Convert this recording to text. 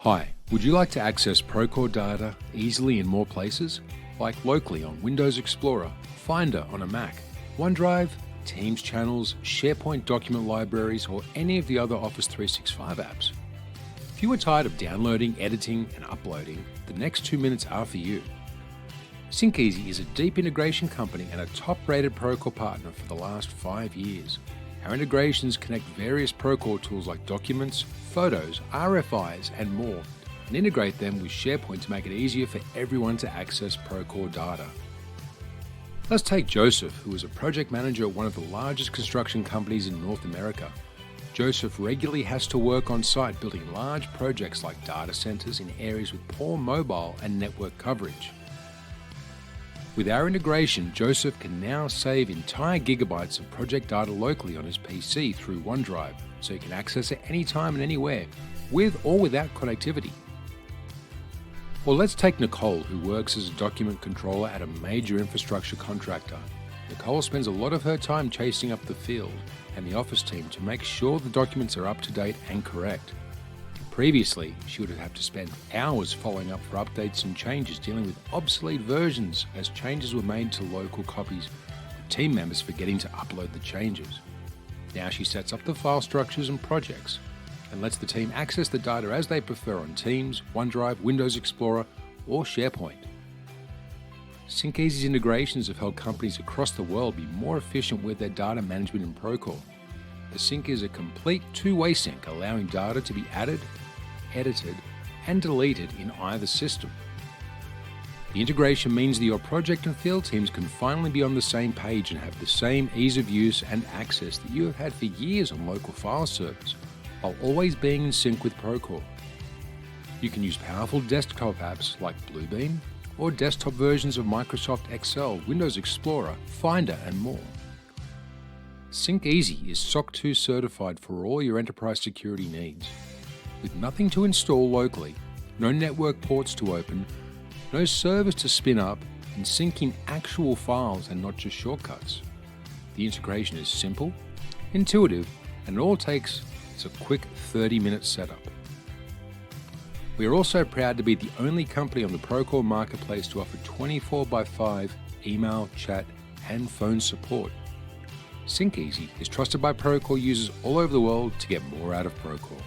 Hi, would you like to access Procore data easily in more places? Like locally on Windows Explorer, Finder on a Mac, OneDrive, Teams channels, SharePoint document libraries, or any of the other Office 365 apps? If you are tired of downloading, editing, and uploading, the next 2 minutes are for you. SyncEzy is a deep integration company and a top-rated Procore partner for the last 5 years. Our integrations connect various Procore tools like documents, photos, RFIs, and more, and integrate them with SharePoint to make it easier for everyone to access Procore data. Let's take Joseph, who is a project manager at one of the largest construction companies in North America. Joseph regularly has to work on site building large projects like data centers in areas with poor mobile and network coverage. With our integration, Joseph can now save entire gigabytes of project data locally on his PC through OneDrive, so he can access it anytime and anywhere, with or without connectivity. Or let's take Nicole, who works as a document controller at a major infrastructure contractor. Nicole spends a lot of her time chasing up the field and the office team to make sure the documents are up to date and correct. Previously, she would have to spend hours following up for updates and changes, dealing with obsolete versions as changes were made to local copies, with team members forgetting to upload the changes. Now she sets up the file structures and projects and lets the team access the data as they prefer on Teams, OneDrive, Windows Explorer, or SharePoint. SyncEzy's integrations have helped companies across the world be more efficient with their data management in Procore. The sync is a complete two-way sync, allowing data to be added, edited, and deleted in either system. The integration means that your project and field teams can finally be on the same page and have the same ease of use and access that you have had for years on local file servers, while always being in sync with Procore. You can use powerful desktop apps like BlueBeam or desktop versions of Microsoft Excel, Windows Explorer, Finder, and more. SyncEzy is SOC 2 certified for all your enterprise security needs. With nothing to install locally, no network ports to open, no servers to spin up, and syncing actual files and not just shortcuts. The integration is simple, intuitive, and all it takes is a quick 30-minute setup. We are also proud to be the only company on the Procore marketplace to offer 24/5 email, chat, and phone support. SyncEzy is trusted by Procore users all over the world to get more out of Procore.